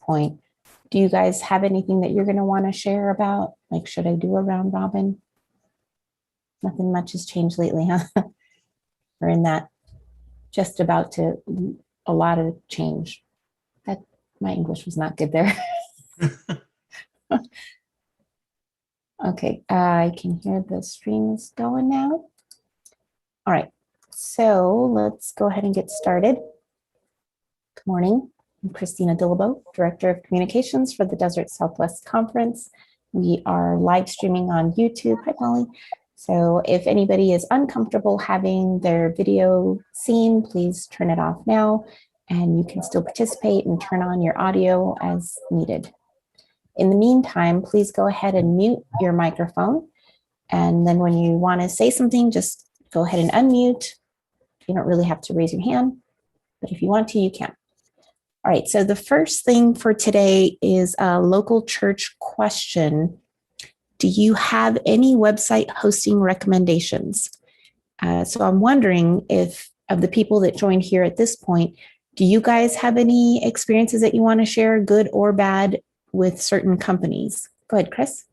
point. Do you guys have anything that you're going to want to share about? Like, should I do a round robin? Nothing much has changed lately, huh? We're in that just about to a lot of change. That my English was not good there. Okay, I can hear the stream is going now. All right, so let's go ahead and get started. Good morning. I'm Christina Dillabo, Director of Communications for the Desert Southwest Conference. We are live streaming on YouTube. Hi, Polly. So if anybody is uncomfortable having their video seen, please turn it off now, and you can still participate and turn on your audio as needed. In the meantime, please go ahead and mute your microphone. And then when you want to say something, just go ahead and unmute. You don't really have to raise your hand, but if you want to, you can. All right, so the first thing for today is a local church question. Do you have any website hosting recommendations? So I'm wondering if, of the people that joined here at this point, do you guys have any experiences that you want to share, good or bad, with certain companies? Go ahead, Chris.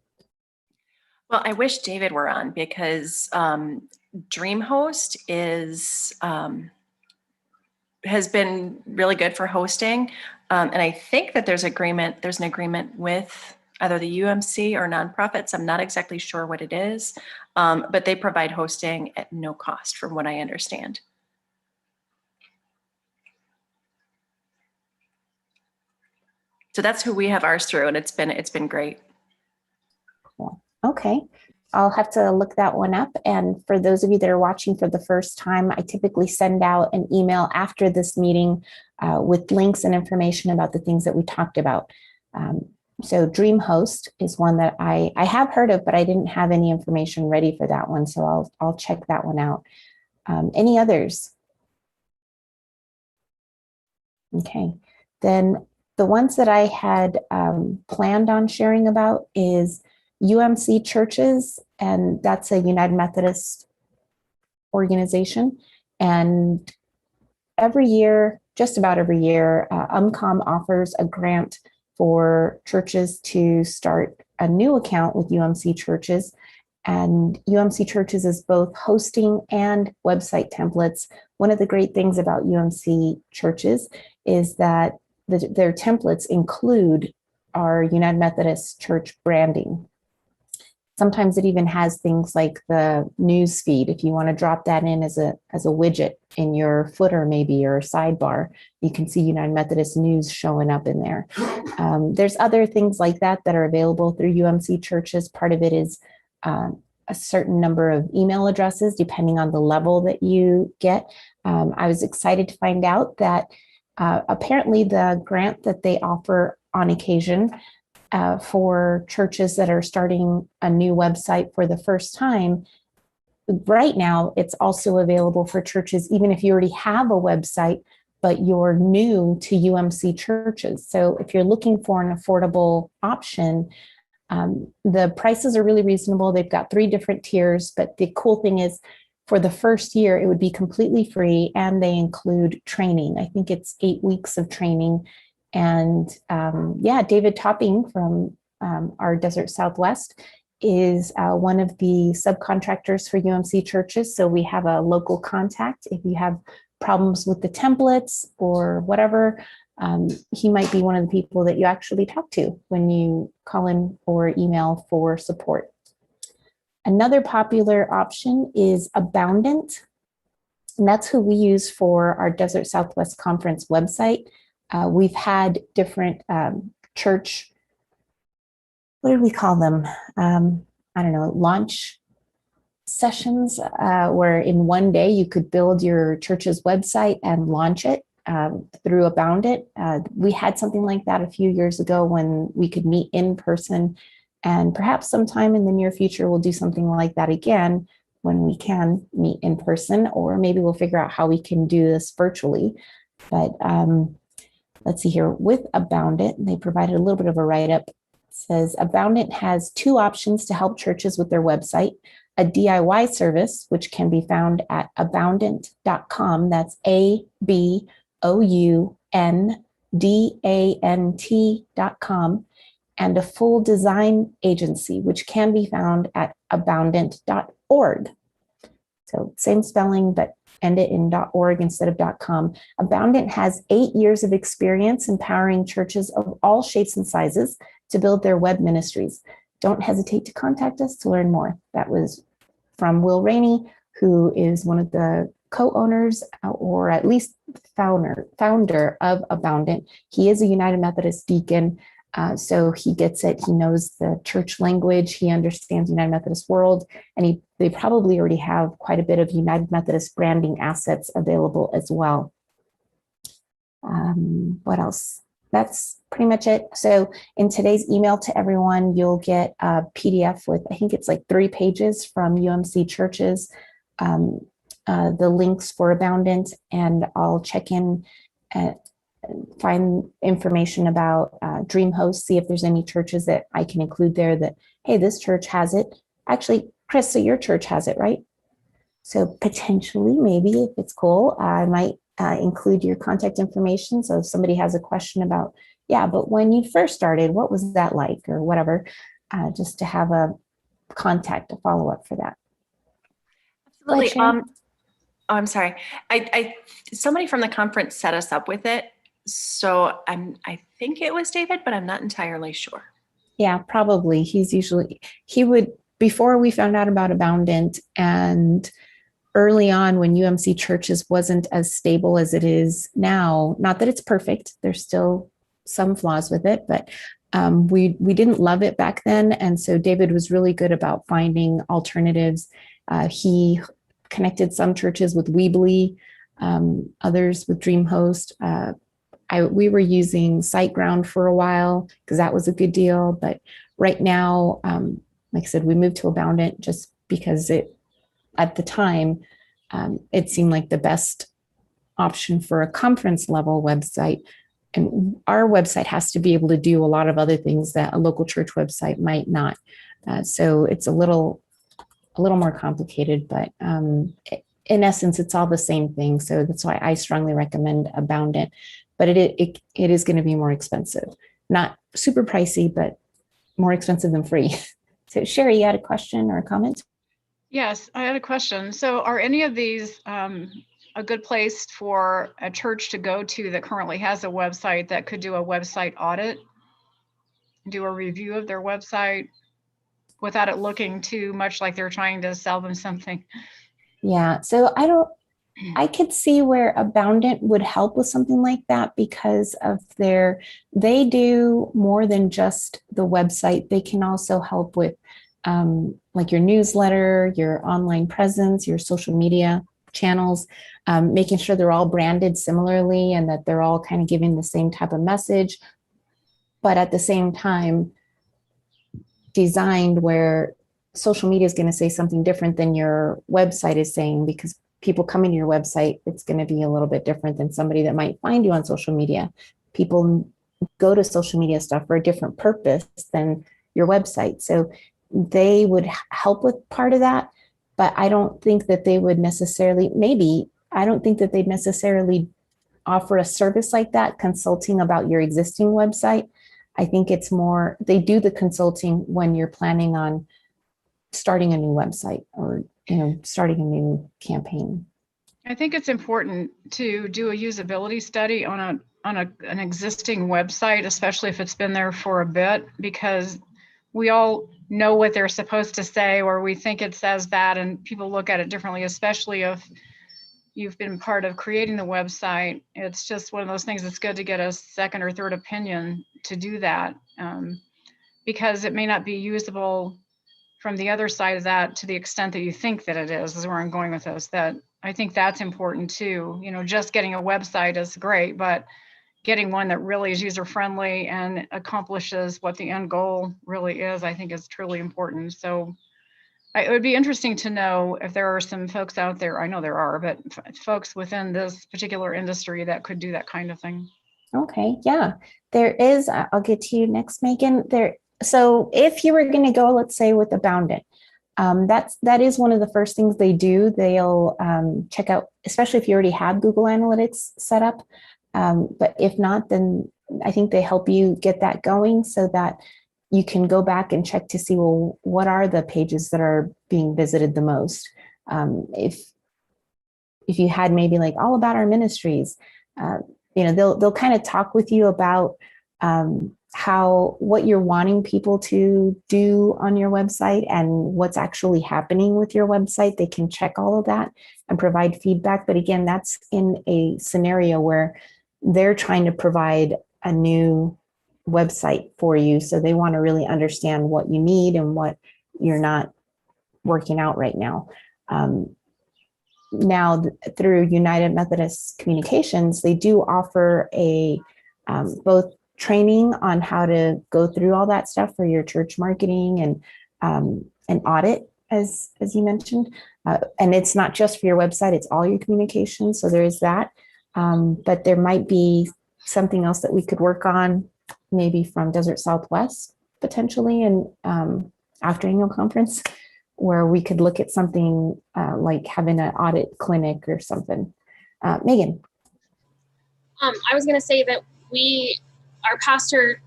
Well, I wish David were on because DreamHost has been really good for hosting. And I think that there's an agreement with either the UMC or nonprofits. I'm not exactly sure what it is, but they provide hosting at no cost from what I understand. So that's who we have ours through, and it's been great. Cool. Okay, I'll have to look that one up. And for those of you that are watching for the first time, I typically send out an email after this meeting with links and information about the things that we talked about. So DreamHost is one that I have heard of, but I didn't have any information ready for that one. So I'll check that one out. Any others? Okay, then the ones that I had planned on sharing about is UMC Churches, and that's a United Methodist organization. And every year, just about every year, UMCOM offers a grant for churches to start a new account with UMC Churches. And UMC Churches is both hosting and website templates. One of the great things about UMC Churches is that their templates include our United Methodist Church branding. Sometimes it even has things like the news feed. If you want to drop that in as a widget in your footer, maybe, or sidebar, you can see United Methodist News showing up in there. There's other things like that that are available through UMC Churches. Part of it is a certain number of email addresses, depending on the level that you get. I was excited to find out that apparently the grant that they offer on occasion for churches that are starting a new website for the first time, right now it's also available for churches even if you already have a website but you're new to UMC Churches. So if you're looking for an affordable option, the prices are really reasonable. They've got 3 different tiers, but the cool thing is for the first year, it would be completely free, and they include training. I think it's 8 weeks of training. And yeah, David Topping from our Desert Southwest is one of the subcontractors for UMC Churches. So we have a local contact. If you have problems with the templates or whatever, he might be one of the people that you actually talk to when you call in or email for support. Another popular option is Aboundant, and that's who we use for our Desert Southwest Conference website. We've had different church, what did we call them? I don't know, launch sessions where in one day you could build your church's website and launch it through Aboundant. We had something like that a few years ago when we could meet in person. And perhaps sometime in the near future, we'll do something like that again when we can meet in person, or maybe we'll figure out how we can do this virtually. But let's see here, with Aboundant, they provided a little bit of a write-up. It says, Aboundant has 2 options to help churches with their website: a DIY service, which can be found at aboundant.com. That's DANT.com, and a full design agency, which can be found at aboundant.org. So same spelling, but end it in .org instead of .com. Aboundant has 8 years of experience empowering churches of all shapes and sizes to build their web ministries. Don't hesitate to contact us to learn more. That was from Will Rainey, who is one of the co-owners, or at least founder of Aboundant. He is a United Methodist deacon, so he gets it. He knows the church language. He understands United Methodist world, and they probably already have quite a bit of United Methodist branding assets available as well. What else? That's pretty much it. So in today's email to everyone, you'll get a PDF with, I think it's like 3 pages from UMC churches, the links for Aboundant, and I'll check in and find information about DreamHost, see if there's any churches that I can include there that, hey, this church has it. Actually, Chris, so your church has it, right? So potentially, maybe if it's cool, I might include your contact information. So if somebody has a question about, yeah, but when you first started, what was that like, or whatever, just to have a contact, a follow-up for that. Absolutely. Oh, I'm sorry. Somebody from the conference set us up with it. So I think it was David, but I'm not entirely sure. Yeah, probably. He would, before we found out about Aboundant, and early on when UMC churches wasn't as stable as it is now, not that it's perfect, there's still some flaws with it, but we didn't love it back then. And so David was really good about finding alternatives. He connected some churches with Weebly, others with DreamHost. We were using SiteGround for a while because that was a good deal. But right now, like I said, we moved to Aboundant just because at the time, it seemed like the best option for a conference level website. And our website has to be able to do a lot of other things that a local church website might not. So it's a little more complicated, but in essence, it's all the same thing. So that's why I strongly recommend Aboundant. But it is going to be more expensive, not super pricey, but more expensive than free. So Sherry, you had a question or a comment? Yes, I had a question. So are any of these a good place for a church to go to that currently has a website that could do a website audit, do a review of their website without it looking too much like they're trying to sell them something? Yeah, so I could see where Aboundant would help with something like that because of they do more than just the website. They can also help with like your newsletter, your online presence, your social media channels, making sure they're all branded similarly and that they're all kind of giving the same type of message, but at the same time designed where social media is going to say something different than your website is saying, because people coming to your website, it's going to be a little bit different than somebody that might find you on social media. People go to social media stuff for a different purpose than your website. So they would help with part of that, but I don't think that they would necessarily, I don't think that they'd necessarily offer a service like that, consulting about your existing website. I think it's more, they do the consulting when you're planning on starting a new website or starting a new campaign. I think it's important to do a usability study on an existing website, especially if it's been there for a bit, because we all know what they're supposed to say, or we think it says that, and people look at it differently, especially if you've been part of creating the website. It's just one of those things that's good to get a second or third opinion to do that, because it may not be usable from the other side of that to the extent that you think that it is where I'm going with this. That I think that's important too. Just getting a website is great, but getting one that really is user-friendly and accomplishes what the end goal really is, I think is truly important. So it would be interesting to know if there are some folks out there, I know there are, but folks within this particular industry that could do that kind of thing. Okay, yeah, there is. I'll get to you next, Megan. So if you were going to go, let's say with Aboundant, that is one of the first things they do. They'll check out, especially if you already have Google Analytics set up, But if not, then I think they help you get that going so that you can go back and check to see, well, what are the pages that are being visited the most? If you had maybe like all about our ministries, they'll kind of talk with you about what you're wanting people to do on your website and what's actually happening with your website. They can check all of that and provide feedback. But again, that's in a scenario where they're trying to provide a new website for you. So they want to really understand what you need and what you're not working out right now. Now, through United Methodist Communications, they do offer both training on how to go through all that stuff for your church marketing and an audit, as you mentioned. And it's not just for your website, it's all your communications. So there is that. But there might be something else that we could work on, maybe from Desert Southwest, potentially, and after annual conference, where we could look at something like having an audit clinic or something. Megan. I was going to say that our pastor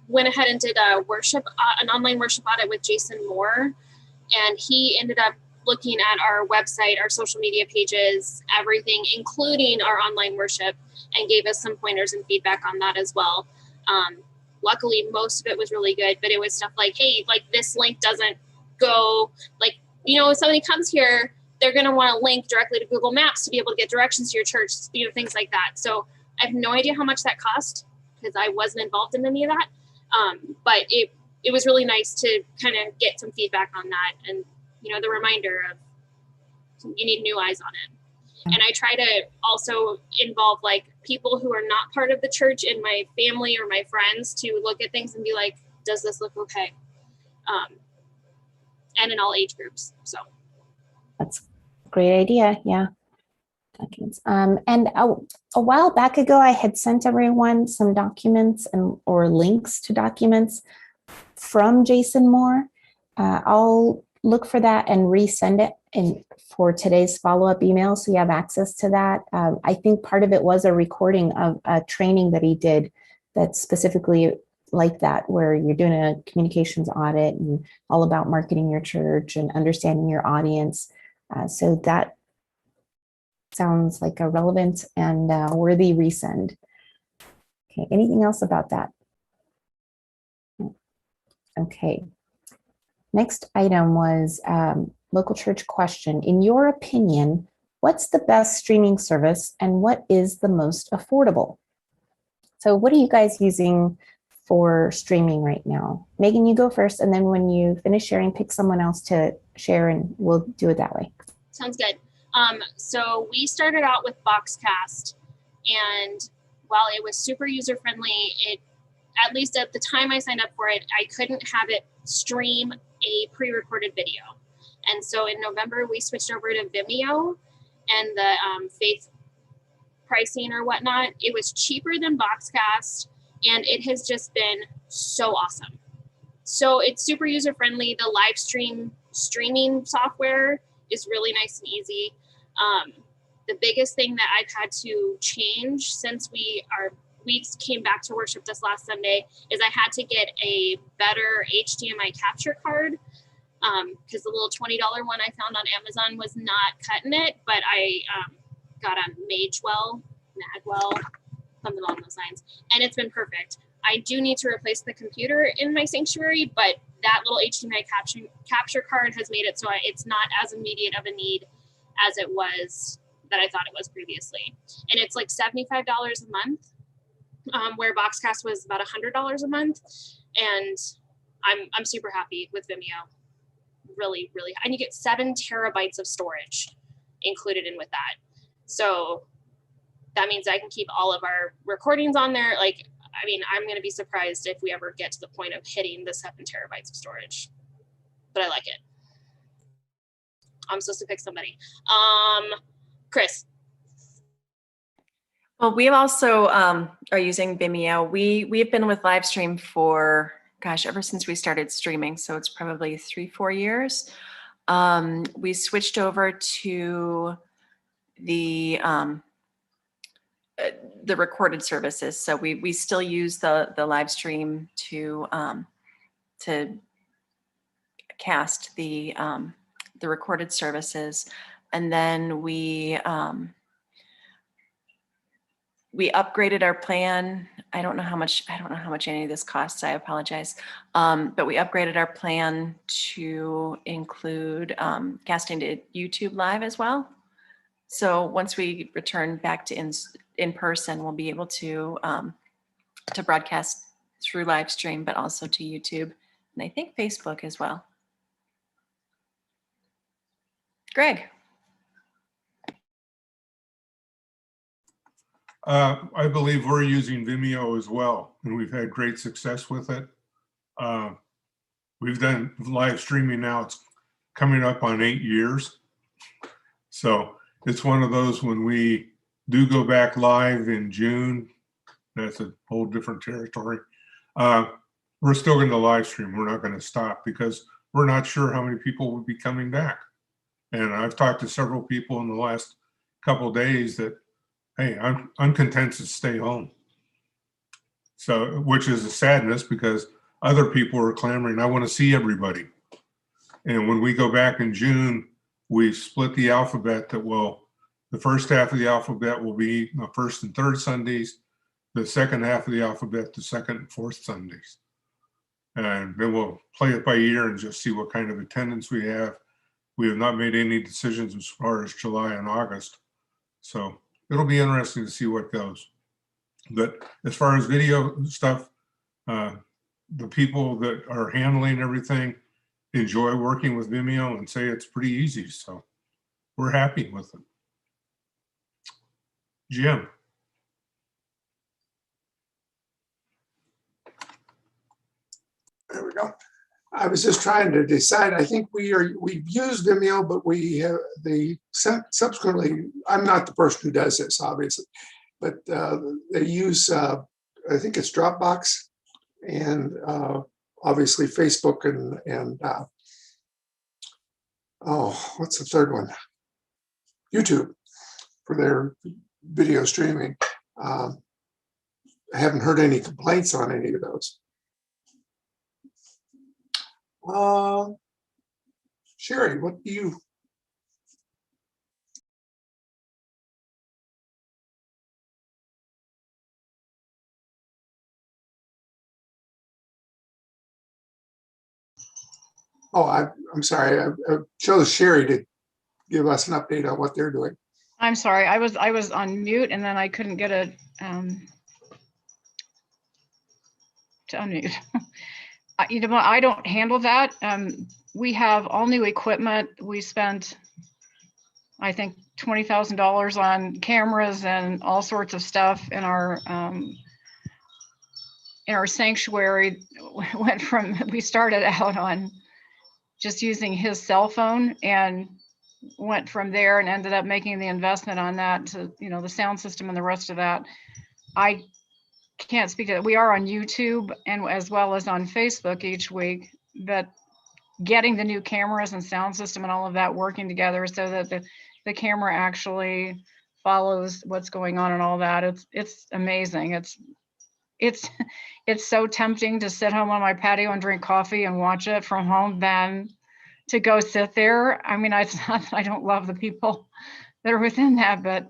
went ahead and did an online worship audit with Jason Moore, and he ended up looking at our website, our social media pages, everything, including our online worship, and gave us some pointers and feedback on that as well. Luckily, most of it was really good, but it was stuff like, hey, like this link doesn't go, like, if somebody comes here, they're going to want to link directly to Google Maps to be able to get directions to your church, things like that. So I have no idea how much that cost because I wasn't involved in any of that. But it was really nice to kind of get some feedback on that. And, the reminder of you need new eyes on it. And I try to also involve like people who are not part of the church in my family or my friends to look at things and be like, does this look okay? And in all age groups. So that's a great idea. Yeah. And a while back ago, I had sent everyone some documents or links to documents from Jason Moore. I'll look for that and resend it for today's follow-up email, so you have access to that. I think part of it was a recording of a training that he did that's specifically like that, where you're doing a communications audit and all about marketing your church and understanding your audience. So that sounds like a relevant and worthy resend. Okay, anything else about that? Okay. Next item was local church question. In your opinion, what's the best streaming service and what is the most affordable? So what are you guys using for streaming right now? Megan, you go first, and then when you finish sharing, pick someone else to share and we'll do it that way. Sounds good. So we started out with Boxcast, and while it was super user-friendly, at least at the time I signed up for it, I couldn't have it stream a pre-recorded video. And so in November, we switched over to Vimeo, and the faith pricing or whatnot, it was cheaper than Boxcast, and it has just been so awesome. So it's super user-friendly. The live streaming software is really nice and easy. The biggest thing that I've had to change since we came back to worship this last Sunday is I had to get a better HDMI capture card because the little $20 one I found on Amazon was not cutting it, but I got a Magwell, something along those lines, and it's been perfect. I do need to replace the computer in my sanctuary, but that little HDMI capture card has made it so it's not as immediate of a need as it was that I thought it was previously. And it's like $75 a month, where Boxcast was about $100 a month. And I'm super happy with Vimeo. Really, really. And you get 7 terabytes of storage included in with that. So that means I can keep all of our recordings on there. Like, I mean, I'm going to be surprised if we ever get to the point of hitting the 7 terabytes of storage, but I like it. I'm supposed to pick somebody. Chris. Well, we also are using Vimeo. We've been with live stream for, ever since we started streaming. So it's probably 3-4 years. We switched over to the the recorded services. So we still use the live stream to cast the recorded services, and then we upgraded our plan. I don't know how much any of this costs. I apologize. But we upgraded our plan to include casting to YouTube Live as well. So once we return back to in person, we'll be able to broadcast through live stream, but also to YouTube, and I think Facebook as well. Greg. I believe we're using Vimeo as well, and we've had great success with it. We've done live streaming now. It's coming up on 8 years. So it's one of those when we do go back live in June, that's a whole different territory. We're still going to live stream. We're not going to stop because we're not sure how many people will be coming back. And I've talked to several people in the last couple of days that, hey, I'm content to stay home. So, which is a sadness because other people are clamoring, I want to see everybody. And when we go back in June, we split the alphabet that will, the first half of the alphabet will be the first and third Sundays, the second half of the alphabet, the second and fourth Sundays. And then we'll play it by ear and just see what kind of attendance we have. We have not made any decisions as far as July and August. So it'll be interesting to see what goes. But as far as video stuff, the people that are handling everything enjoy working with Vimeo and say it's pretty easy. So we're happy with it. Jim. There we go. I was just trying to decide. I think we've used Vimeo, but we have subsequently, I'm not the person who does this, obviously, but they use, I think it's Dropbox and obviously Facebook and oh, what's the third one? YouTube for their video streaming. I haven't heard any complaints on any of those. Sherry, what do you? Oh, I'm sorry. I chose Sherry to give us an update on what they're doing. I'm sorry, I was on mute and then I couldn't get it to unmute. You know, I don't handle that. We have all new equipment. We spent, I think, $20,000 on cameras and all sorts of stuff in our sanctuary. We started out on just using his cell phone and went from there and ended up making the investment on that to, you know, the sound system and the rest of that. I can't speak to that. We are on YouTube and as well as on Facebook each week, but getting the new cameras and sound system and all of that working together so that the camera actually follows what's going on and all that, it's amazing. It's so tempting to sit home on my patio and drink coffee and watch it from home than to go sit there. I mean, it's not that I don't love the people that are within that, but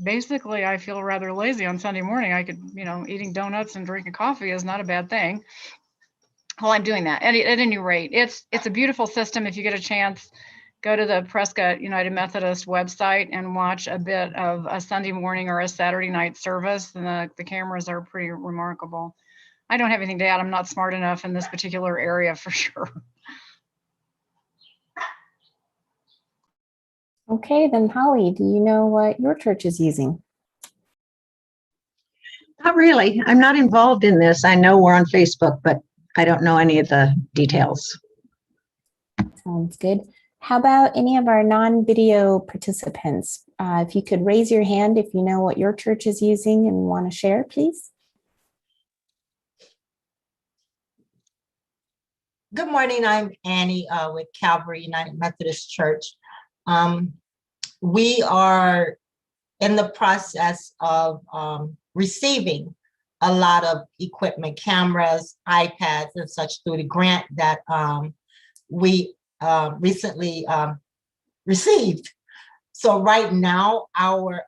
basically I feel rather lazy on Sunday morning. I could, you know, eating donuts and drinking coffee is not a bad thing. Well, I'm doing that. At any rate, it's a beautiful system. If you get a chance, go to the Prescott United Methodist website and watch a bit of a Sunday morning or a Saturday night service. And the cameras are pretty remarkable. I don't have anything to add. I'm not smart enough in this particular area for sure. Okay, then Holly, do you know what your church is using? Not really. I'm not involved in this. I know we're on Facebook, but I don't know any of the details. Sounds good. How about any of our non-video participants? If you could raise your hand if you know what your church is using and want to share, please. Good morning, I'm Annie with Calvary United Methodist Church. We are in the process of receiving a lot of equipment, cameras, iPads, and such through the grant that we recently received. So right now, our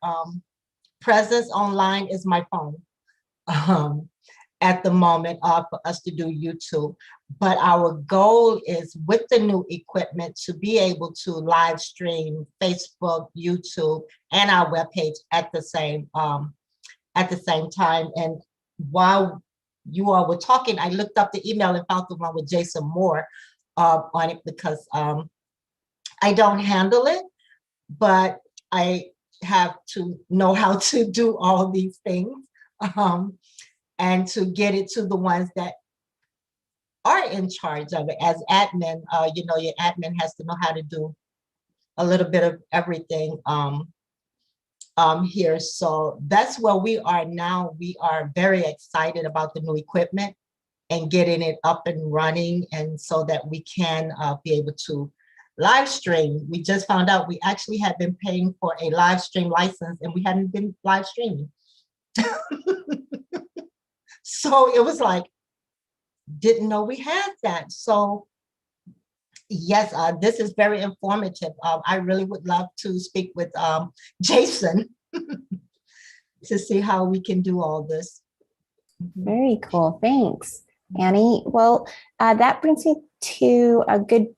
presence online is my phone at the moment for us to do YouTube. But our goal is with the new equipment to be able to live stream Facebook, YouTube, and our webpage at the same time. And while you all were talking, I looked up the email and found the one with Jason Moore on it because I don't handle it, but I have to know how to do all these things and to get it to the ones that are in charge of it. As admin, your admin has to know how to do a little bit of everything here. So that's where we are now. We are very excited about the new equipment and getting it up and running, and so that we can be able to live stream. We just found out we actually had been paying for a live stream license and we hadn't been live streaming. So it was like, didn't know we had that. So yes, this is very informative. I really would love to speak with Jason to see how we can do all this. Very cool. Thanks, Annie. Well, that brings me to a good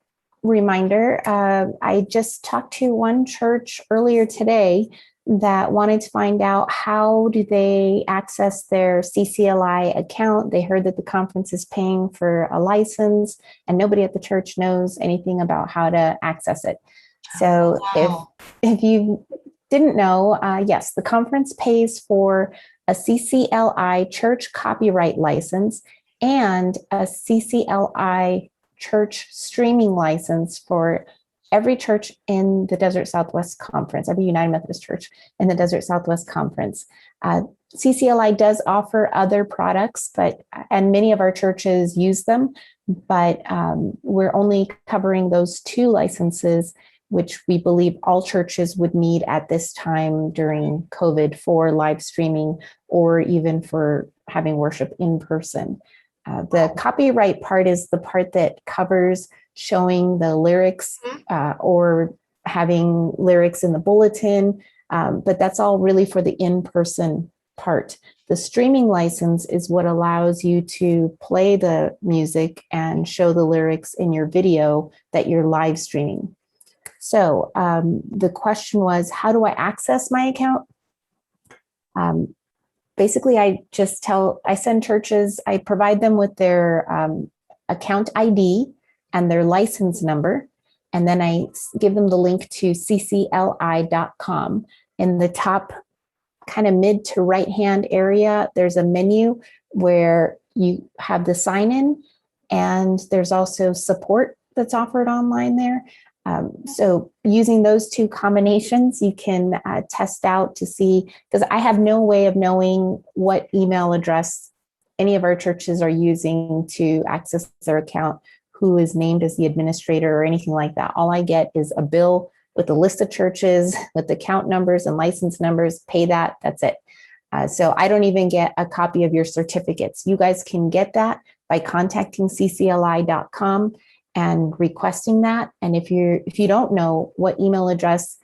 reminder. I just talked to one church earlier today that wanted to find out how do they access their CCLI account. They heard that the conference is paying for a license and nobody at the church knows anything about how to access it. So if you didn't know, yes, the conference pays for a CCLI church copyright license and a CCLI church streaming license for every church in the Desert Southwest Conference, every United Methodist Church in the Desert Southwest Conference. CCLI does offer other products, and many of our churches use them, but we're only covering those two licenses, which we believe all churches would need at this time during COVID for live streaming or even for having worship in person. The copyright part is the part that covers showing the lyrics or having lyrics in the bulletin, but that's all really for the in-person part. The streaming license is what allows you to play the music and show the lyrics in your video that you're live streaming. So the question was, how do I access my account? Basically, I send churches, I provide them with their account ID and their license number, and then I give them the link to ccli.com. In the top kind of mid to right hand area, there's a menu where you have the sign in, and there's also support that's offered online there. So using those two combinations, you can test out to see, because I have no way of knowing what email address any of our churches are using to access their account, who is named as the administrator or anything like that. All I get is a bill with a list of churches with account numbers and license numbers, pay that, that's it. So I don't even get a copy of your certificates. You guys can get that by contacting ccli.com and requesting that. And if you don't know what email address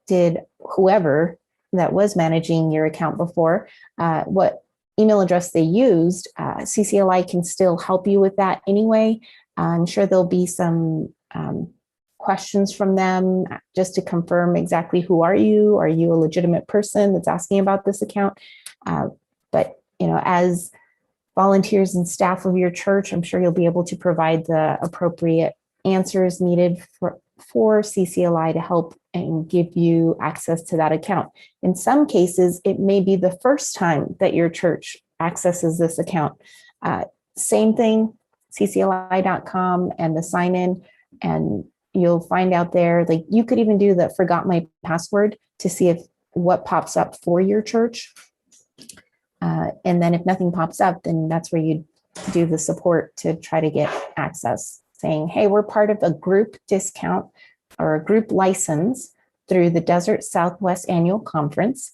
did whoever that was managing your account before, what email address they used, CCLI can still help you with that anyway. I'm sure there'll be some questions from them just to confirm exactly who are you? Are you a legitimate person that's asking about this account? But as volunteers and staff of your church, I'm sure you'll be able to provide the appropriate answers needed for CCLI to help and give you access to that account. In some cases, it may be the first time that your church accesses this account. Same thing, ccli.com and the sign in, and you'll find out there, like you could even do the forgot my password to see what pops up for your church. And then if nothing pops up, then that's where you do the support to try to get access, saying, hey, we're part of a group discount or a group license through the Desert Southwest Annual Conference.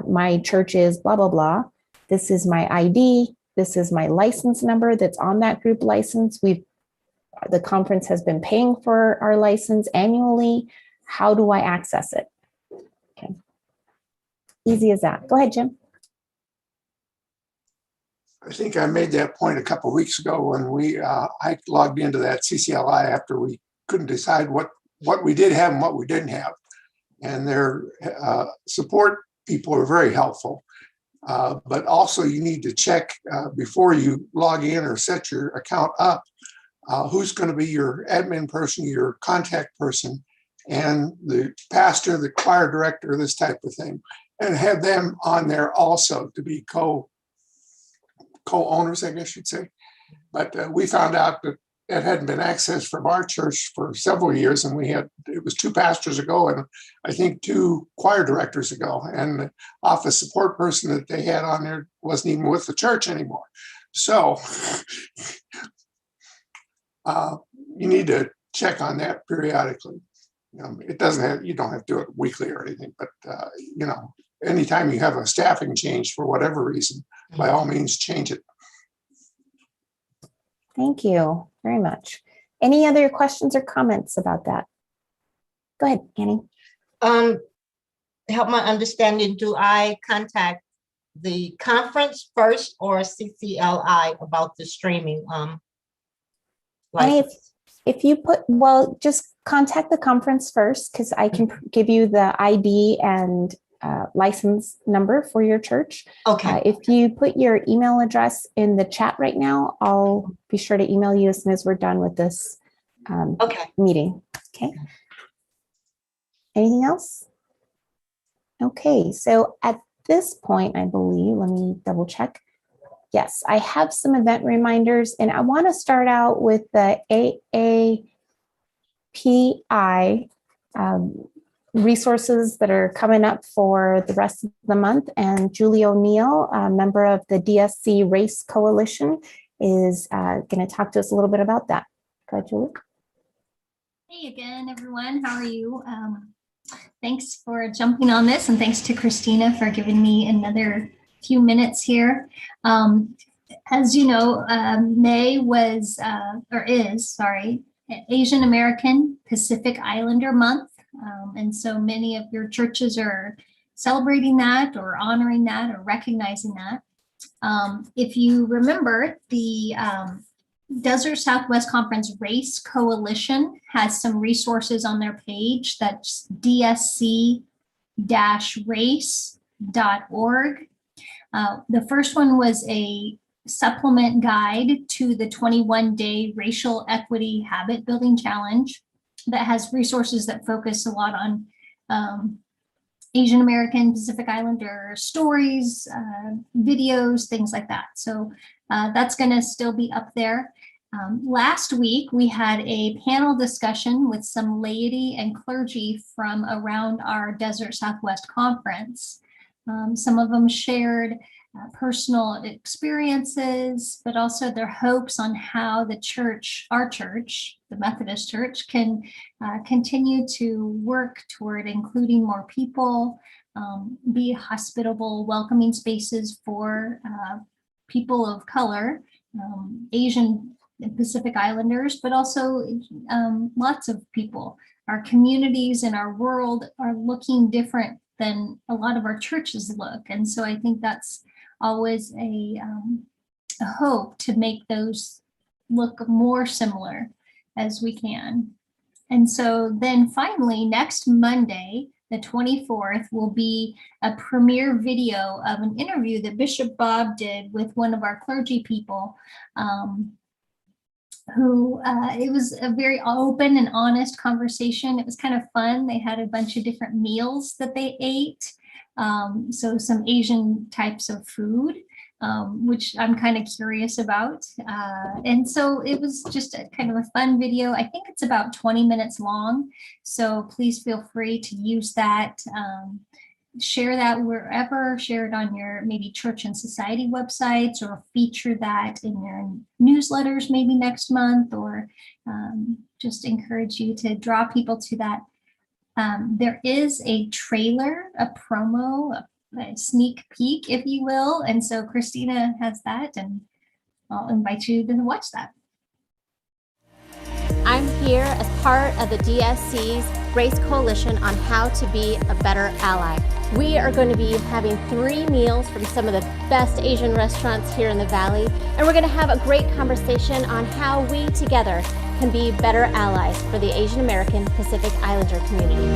My church is blah, blah, blah. This is my ID. This is my license number that's on that group license. The conference has been paying for our license annually. How do I access it? Okay. Easy as that. Go ahead, Jim. I think I made that point a couple of weeks ago when I logged into that CCLI after we couldn't decide what we did have and what we didn't have. And their support people are very helpful. But also you need to check before you log in or set your account up, who's going to be your admin person, your contact person, and the pastor, the choir director, this type of thing, and have them on there also to be co-owners, I guess you'd say. But we found out that it hadn't been accessed from our church for several years, and it was 2 pastors ago and I think 2 choir directors ago, and the office support person that they had on there wasn't even with the church anymore. So you need to check on that periodically. It doesn't have, you don't have to do it weekly or anything, but anytime you have a staffing change for whatever reason, by all means change it. Thank you very much. Any other questions or comments about that? Go ahead, Annie. Help my understanding, do I contact the conference first or CCLI about the streaming? Annie, if you just contact the conference first, because I can give you the ID and license number for your church. Okay. If you put your email address in the chat right now, I'll be sure to email you as soon as we're done with this meeting. Okay. Anything else? Okay, so at this point, I believe, let me double check. Yes, I have some event reminders, and I want to start out with the AAPI resources that are coming up for the rest of the month. And Julie O'Neill, a member of the DSC Race Coalition, is going to talk to us a little bit about that. Go ahead, Julie. Hey again, everyone. How are you? Thanks for jumping on this, and thanks to Christina for giving me another few minutes here. As you know, May was, Asian American Pacific Islander Month. And so many of your churches are celebrating that or honoring that or recognizing that. If you remember, the Desert Southwest Conference Race Coalition has some resources on their page. That's dsc-race.org. The first one was a supplement guide to the 21-day Racial Equity Habit Building Challenge that has resources that focus a lot on Asian American Pacific Islander stories, videos, things like that. So that's going to still be up there. Last week, we had a panel discussion with some laity and clergy from around our Desert Southwest Conference. Some of them shared personal experiences, but also their hopes on how the church, our church, the Methodist Church, can continue to work toward including more people, be hospitable, welcoming spaces for people of color, Asian and Pacific Islanders, but also lots of people. Our communities and our world are looking different than a lot of our churches look. And so I think that's always a hope to make those look more similar as we can. And so then finally, next Monday, the 24th, will be a premiere video of an interview that Bishop Bob did with one of our clergy people, who it was a very open and honest conversation. It was kind of fun. They had a bunch of different meals that they ate. So some Asian types of food, which I'm kind of curious about. And so it was just a kind of a fun video. I think it's about 20 minutes long. So please feel free to use that. Share that wherever, share it on your maybe church and society websites, or feature that in your newsletters maybe next month, or just encourage you to draw people to that There is a trailer, a promo, a sneak peek, if you will. And so Christina has that, and I'll invite you to watch that. I'm here as part of the DSC's Race Coalition on how to be a better ally. We are going to be having 3 meals from some of the best Asian restaurants here in the Valley, and we're going to have a great conversation on how we together can be better allies for the Asian American Pacific Islander community.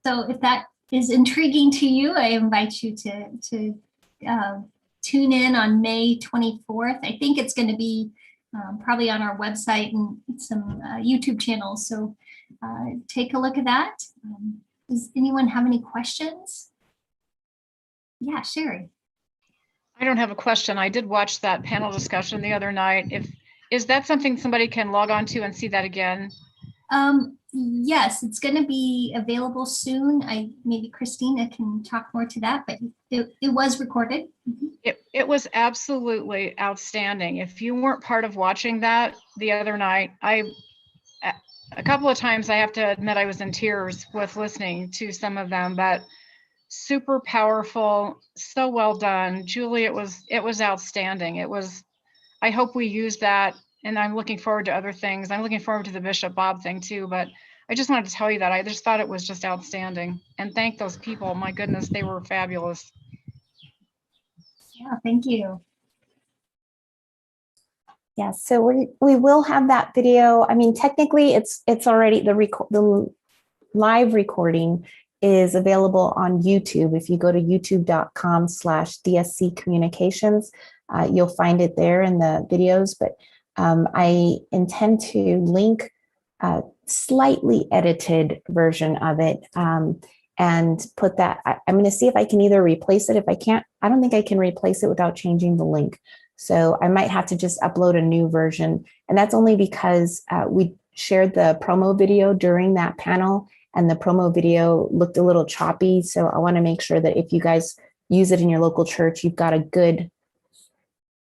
So if that is intriguing to you, I invite you to tune in on May 24th. I think it's going to be probably on our website and some YouTube channels. So take a look at that. Does anyone have any questions? Yeah, Sherry. I don't have a question. I did watch that panel discussion the other night. Is that something somebody can log on to and see that again? Yes, it's going to be available soon. Maybe Christina can talk more to that, but it was recorded. It was absolutely outstanding. If you weren't part of watching that the other night, a couple of times I have to admit I was in tears with listening to some of them, but super powerful, so well done. Julie, it was outstanding. I hope we use that, and I'm looking forward to other things. I'm looking forward to the Bishop Bob thing too, but I just wanted to tell you that I just thought it was just outstanding. And thank those people. My goodness, they were fabulous. Yeah, thank you. Yeah, so we will have that video. I mean, technically it's already the live recording is available on YouTube. If you go to youtube.com/DSC communications, you'll find it there in the videos, but I intend to link a slightly edited version of it and put that. I'm going to see if I can either replace it. If I can't, I don't think I can replace it without changing the link. So I might have to just upload a new version. And that's only because we shared the promo video during that panel, and the promo video looked a little choppy. So I want to make sure that if you guys use it in your local church, you've got a good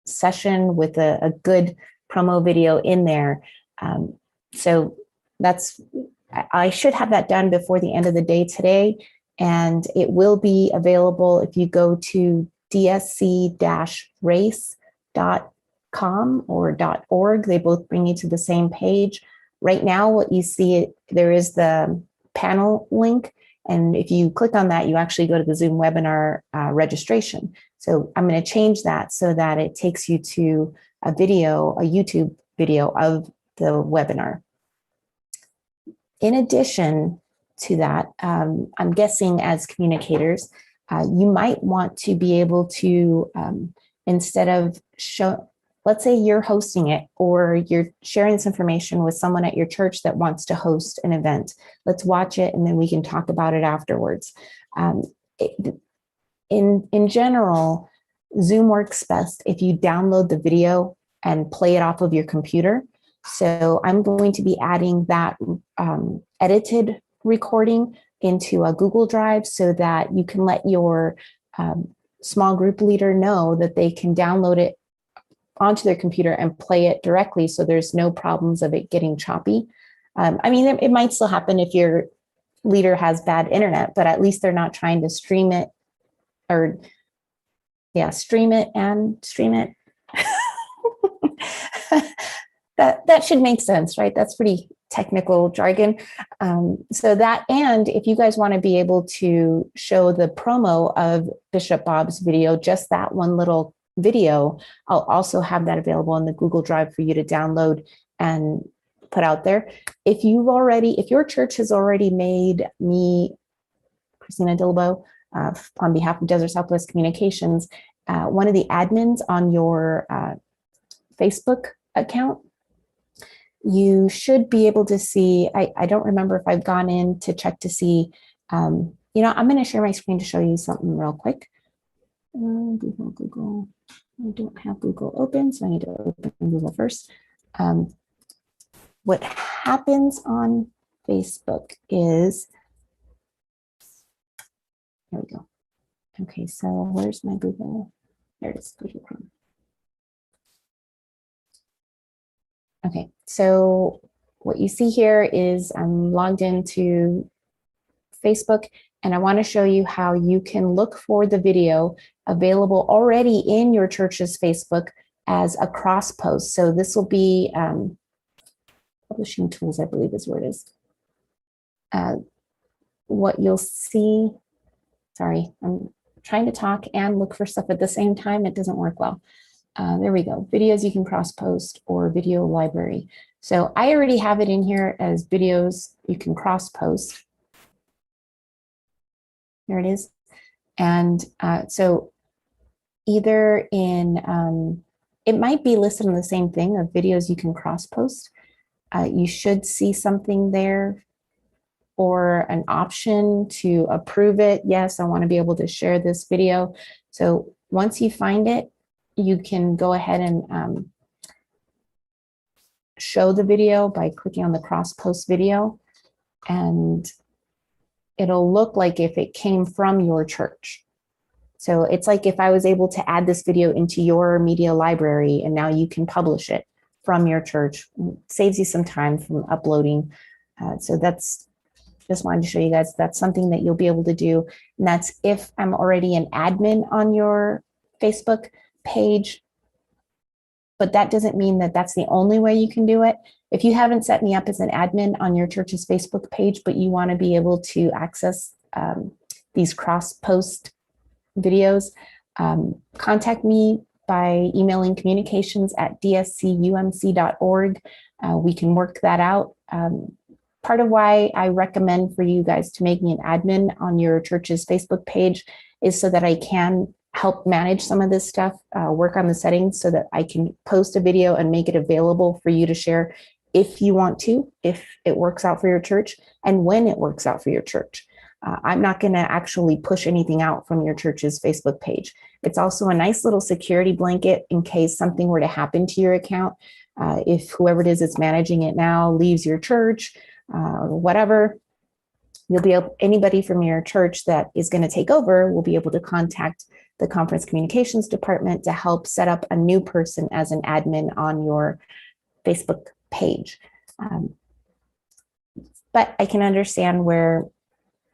session with a good promo video in there. So I should have that done before the end of the day today, and it will be available if you go to dsc-race.com or .org. They both bring you to the same page. Right now, what you see, there is the panel link, and if you click on that, you actually go to the Zoom webinar registration. So I'm going to change that so that it takes you to a YouTube video of the webinar. In addition to that, I'm guessing as communicators, you might want to be able to, instead of let's say you're hosting it or you're sharing this information with someone at your church that wants to host an event. Let's watch it and then we can talk about it afterwards. In general, Zoom works best if you download the video and play it off of your computer. So I'm going to be adding that edited recording into a Google Drive so that you can let your small group leader know that they can download it onto their computer and play it directly, so there's no problems of it getting choppy. I mean, it might still happen if your leader has bad internet, but at least they're not trying to stream it stream it. That should make sense, right? That's pretty technical jargon. So that, and if you guys want to be able to show the promo of Bishop Bob's video, just that one little video, I'll also have that available in the Google Drive for you to download and put out there. If your church has already made me, Christina Dilbo, on behalf of Desert Southwest Communications, one of the admins on your Facebook account, you should be able to see, I don't remember if I've gone in to check to see, I'm going to share my screen to show you something real quick. Google. I don't have Google open, so I need to open Google first. What happens on Facebook is There we go. Okay, so where's my Google? There it is, Google Chrome. Okay, so what you see here is I'm logged into Facebook, and I want to show you how you can look for the video available already in your church's Facebook as a cross post. So this will be publishing tools, I believe is where it is. What you'll see, sorry, I'm trying to talk and look for stuff at the same time. It doesn't work well. There we go. Videos you can cross post or video library. So I already have it in here as videos you can cross post. There it is. And so either in, it might be listed on the same thing of videos you can cross post. You should see something there or an option to approve it. Yes, I want to be able to share this video. So once you find it, you can go ahead and show the video by clicking on the cross post video, and it'll look like if it came from your church. So it's like if I was able to add this video into your media library and now you can publish it from your church. It saves you some time from uploading. So that's, just wanted to show you guys that's something that you'll be able to do. And that's if I'm already an admin on your Facebook page. But that doesn't mean that that's the only way you can do it. If you haven't set me up as an admin on your church's Facebook page, but you want to be able to access these cross-post videos, contact me by emailing communications@dscumc.org. We can work that out. Part of why I recommend for you guys to make me an admin on your church's Facebook page is so that I can help manage some of this stuff, work on the settings so that I can post a video and make it available for you to share if you want to, if it works out for your church and when it works out for your church. I'm not going to actually push anything out from your church's Facebook page. It's also a nice little security blanket in case something were to happen to your account. If whoever it is that's managing it now leaves your church or whatever, you'll be able, anybody from your church that is going to take over will be able to contact the conference communications department to help set up a new person as an admin on your Facebook page. But I can understand where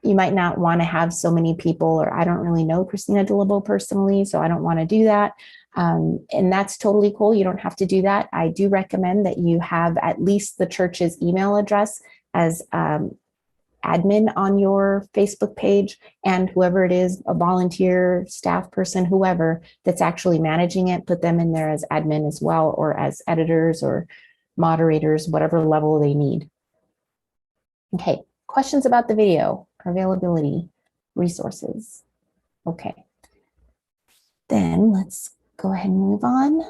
you might not want to have so many people, or I don't really know Christina DeLibo personally, so I don't want to do that. And that's totally cool. You don't have to do that. I do recommend that you have at least the church's email address as admin on your Facebook page, and whoever it is, a volunteer, staff person, whoever that's actually managing it, put them in there as admin as well, or as editors or moderators, whatever level they need. Okay, questions about the video, availability, resources. Okay, then let's go ahead and move on.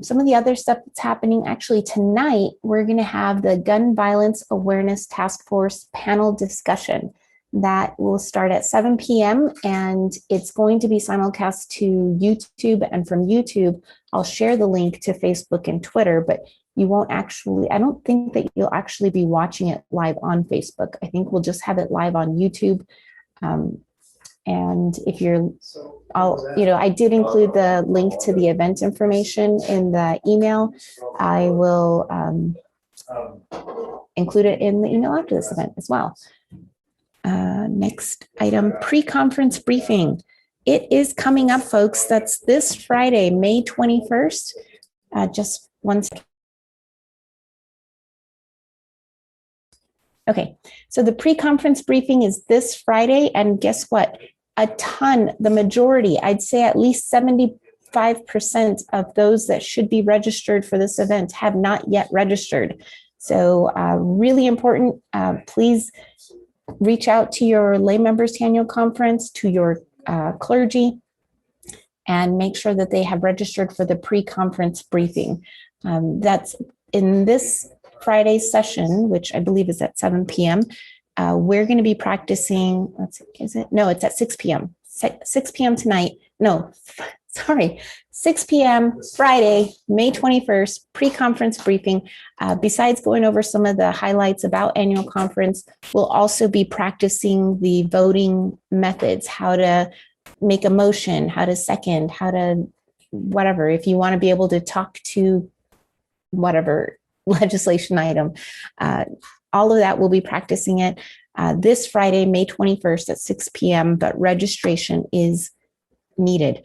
Some of the other stuff that's happening actually tonight, we're going to have the Gun Violence Awareness Task Force panel discussion that will start at 7 p.m. and it's going to be simulcast to YouTube, and from YouTube, I'll share the link to Facebook and Twitter, but you won't actually, I don't think that you'll actually be watching it live on Facebook. I think we'll just have it live on YouTube. And if you're, I did include the link to the event information in the email. I will include it in the email after this event as well. Next item, pre-conference briefing. It is coming up, folks. That's this Friday, May 21st. Just one second. Okay, so the pre-conference briefing is this Friday, and guess what? A ton, the majority, I'd say at least 75% of those that should be registered for this event have not yet registered. So really important, please reach out to your lay members annual conference, to your clergy, and make sure that they have registered for the pre-conference briefing. That's in this Friday's session, which I believe is at 7 p.m. We're going to be practicing, let's see, is it? No, it's at 6 p.m. 6 p.m. tonight. No, sorry, 6 p.m. Friday, May 21st, pre-conference briefing. Besides going over some of the highlights about annual conference, we'll also be practicing the voting methods, how to make a motion, how to second, how to whatever. If you want to be able to talk to whatever legislation item, all of that, we'll be practicing it this Friday, May 21st at 6 p.m., but registration is needed.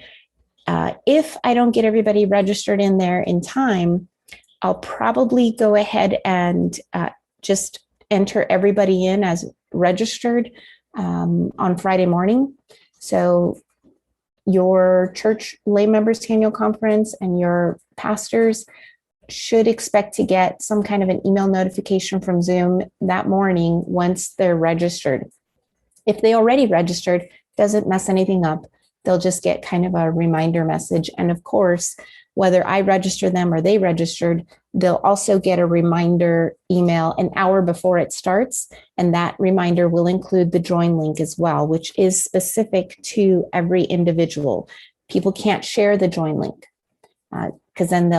If I don't get everybody registered in there in time, I'll probably go ahead and just enter everybody in as registered on Friday morning. So your church lay members annual conference and your pastors should expect to get some kind of an email notification from Zoom that morning once they're registered. If they already registered, doesn't mess anything up. They'll just get kind of a reminder message. And of course, whether I register them or they registered, they'll also get a reminder email an hour before it starts. And that reminder will include the join link as well, which is specific to every individual. People can't share the join link because then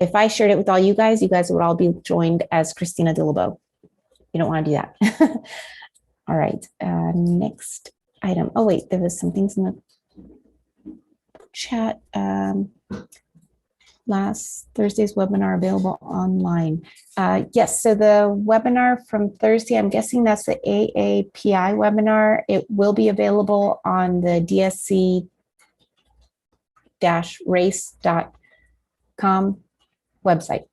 if I shared it with all you guys would all be joined as Christina Dillabo. You don't want to do that. All right, next item. Oh, wait, there was some things in the chat. Last Thursday's webinar available online. Yes, so the webinar from Thursday, I'm guessing that's the AAPI webinar. It will be available on the dsc-race.com website.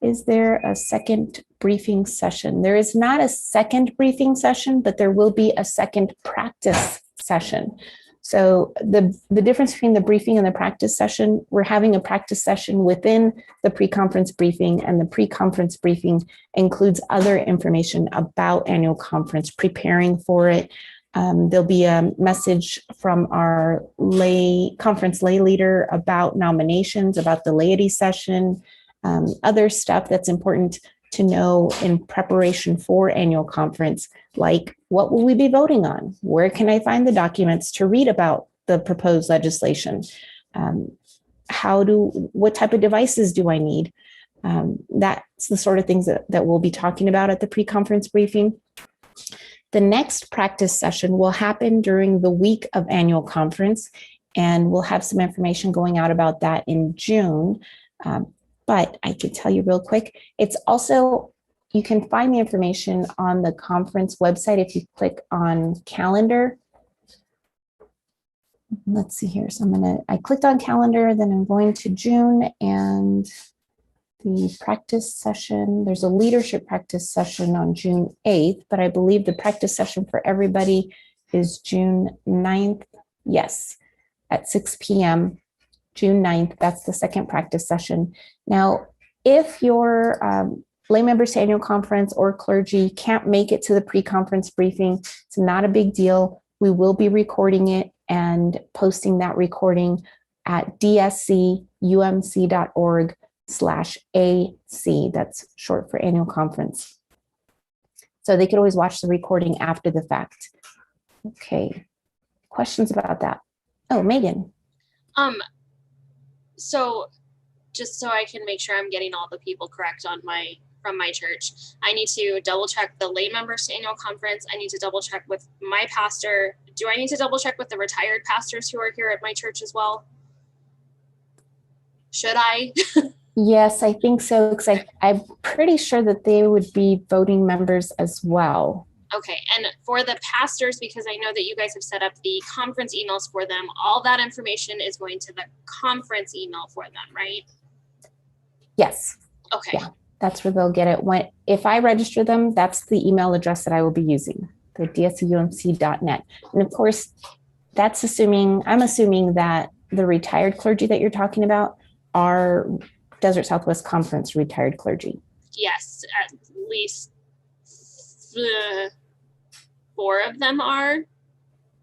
Is there a second briefing session? There is not a second briefing session, but there will be a second practice session. So the difference between the briefing and the practice session, we're having a practice session within the pre-conference briefing, and the pre-conference briefing includes other information about annual conference, preparing for it. There'll be a message from our conference lay leader about nominations, about the laity session, other stuff that's important to know in preparation for annual conference, like what will we be voting on? Where can I find the documents to read about the proposed legislation? What type of devices do I need? That's the sort of things that we'll be talking about at the pre-conference briefing. The next practice session will happen during the week of annual conference, and we'll have some information going out about that in June. But I could tell you real quick, it's also, you can find the information on the conference website if you click on calendar. Let's see here. So I clicked on calendar, then I'm going to June, and the practice session, there's a leadership practice session on June 8th, but I believe the practice session for everybody is June 9th. Yes, at 6 p.m. June 9th, that's the second practice session. Now, if your lay members to annual conference or clergy can't make it to the pre-conference briefing, it's not a big deal. We will be recording it and posting that recording at dscumc.org/AC. That's short for annual conference. So they could always watch the recording after the fact. Okay, questions about that? Oh, Megan. So just so I can make sure I'm getting all the people correct from my church, I need to double check the lay members to annual conference. I need to double check with my pastor. Do I need to double check with the retired pastors who are here at my church as well? Should I? Yes, I think so, because I'm pretty sure that they would be voting members as well. Okay, and for the pastors, because I know that you guys have set up the conference emails for them, all that information is going to the conference email for them, right? Yes. Okay. Yeah, that's where they'll get it. If I register them, that's the email address that I will be using, the dscumc.net. And of course, I'm assuming that the retired clergy that you're talking about are Desert Southwest Conference retired clergy. Yes, at least 4 of them are.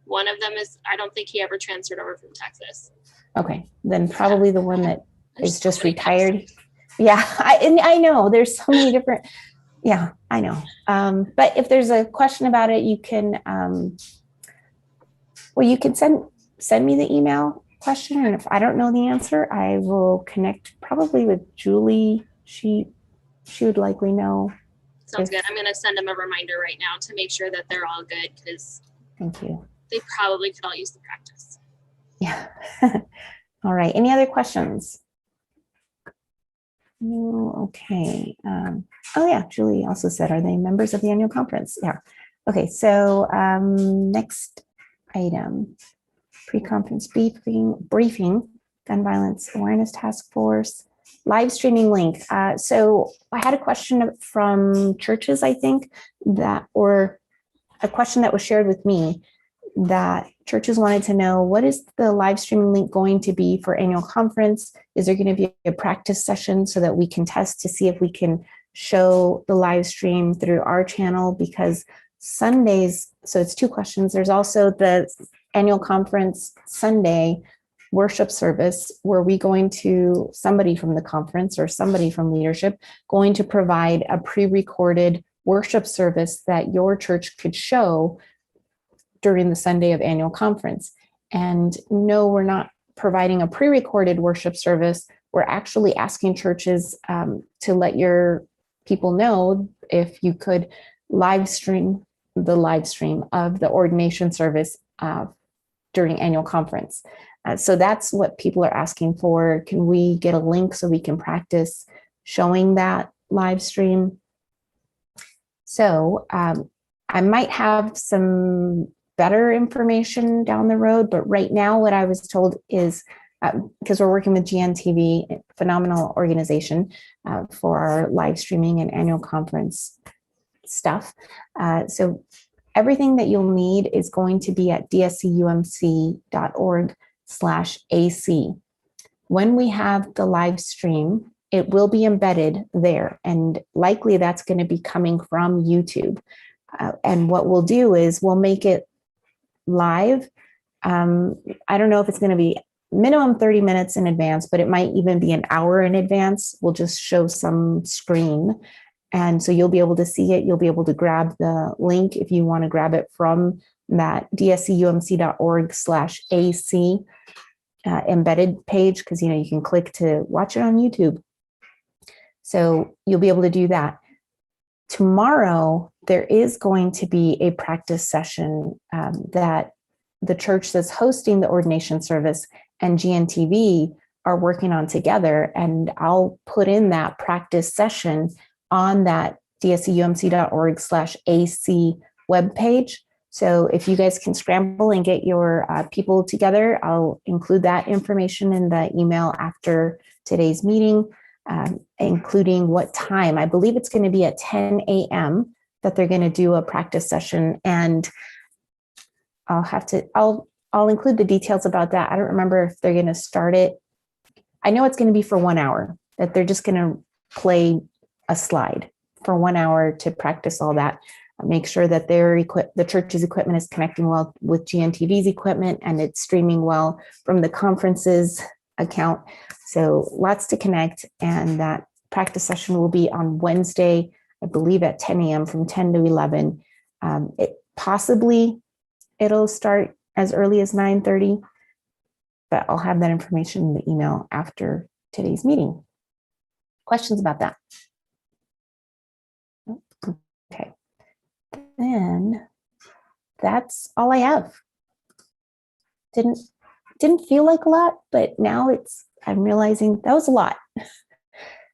One of them is, I don't think he ever transferred over from Texas. Okay, then probably the one that is just retired. Yeah, I know there's so many different, yeah, I know. But if there's a question about it, you can, you can send send me the email question. And if I don't know the answer, I will connect probably with Julie. She would likely know. Sounds good. I'm going to send them a reminder right now to make sure that they're all good, because Thank you. they probably could all use the practice. Yeah. All right. Any other questions? No. Okay. Oh yeah. Julie also said, are they members of the annual conference? Yeah. Okay. So next item, pre-conference briefing, gun violence awareness task force, live streaming link. So I had a question from churches, I think, or a question that was shared with me, that churches wanted to know, what is the live streaming link going to be for annual conference? Is there going to be a practice session so that we can test to see if we can show the live stream through our channel? Because Sundays, so it's two questions. There's also the annual conference Sunday worship service, where somebody from the conference or somebody from leadership going to provide a pre-recorded worship service that your church could show during the Sunday of annual conference. And no, we're not providing a pre-recorded worship service. We're actually asking churches to let your people know if you could live stream the live stream of the ordination service during annual conference. So that's what people are asking for. Can we get a link so we can practice showing that live stream? So I might have some better information down the road, but right now what I was told is, because we're working with GNTV, phenomenal organization for our live streaming and annual conference stuff. So everything that you'll need is going to be at dscumc.org/AC. When we have the live stream, it will be embedded there, and likely that's going to be coming from YouTube. And what we'll do is we'll make it live. I don't know if it's going to be minimum 30 minutes in advance, but it might even be an hour in advance. We'll just show some screen. And so you'll be able to see it. You'll be able to grab the link if you want to grab it from that dscumc.org/AC embedded page, because you can click to watch it on YouTube. So you'll be able to do that. Tomorrow, there is going to be a practice session that the church that's hosting the ordination service and GNTV are working on together. And I'll put in that practice session on that dscumc.org/AC webpage. So if you guys can scramble and get your people together, I'll include that information in the email after today's meeting, including what time. I believe it's going to be at 10 a.m. that they're going to do a practice session, and I'll include the details about that. I don't remember if they're going to start it. I know it's going to be for 1 hour, that they're just going to play a slide for 1 hour to practice all that. Make sure that the church's equipment is connecting well with GNTV's equipment, and it's streaming well from the conference's account. So lots to connect, and that practice session will be on Wednesday, I believe at 10 a.m. from 10 to 11. Possibly it'll start as early as 9:30, but I'll have that information in the email after today's meeting. Questions about that? Okay. Then that's all I have. Didn't feel like a lot, but now I'm realizing that was a lot.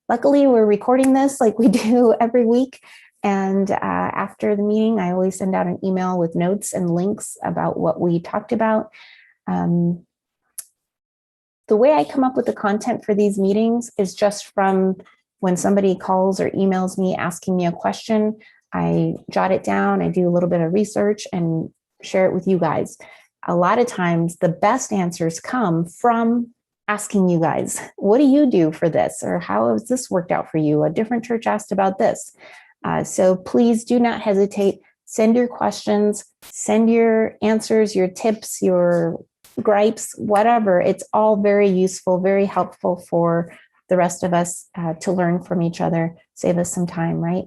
Luckily, we're recording this like we do every week. And after the meeting, I always send out an email with notes and links about what we talked about. The way I come up with the content for these meetings is just from when somebody calls or emails me asking me a question. I jot it down, I do a little bit of research and share it with you guys. A lot of times the best answers come from asking you guys, what do you do for this? Or how has this worked out for you? A different church asked about this. So please do not hesitate. Send your questions, send your answers, your tips, your gripes, whatever. It's all very useful, very helpful for the rest of us to learn from each other, save us some time, right?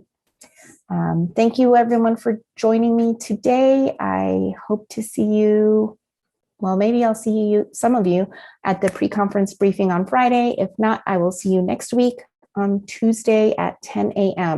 Thank you everyone for joining me today. I hope to see you Well, maybe I'll see you, some of you, at the pre-conference briefing on Friday. If not, I will see you next week on Tuesday at 10 a.m.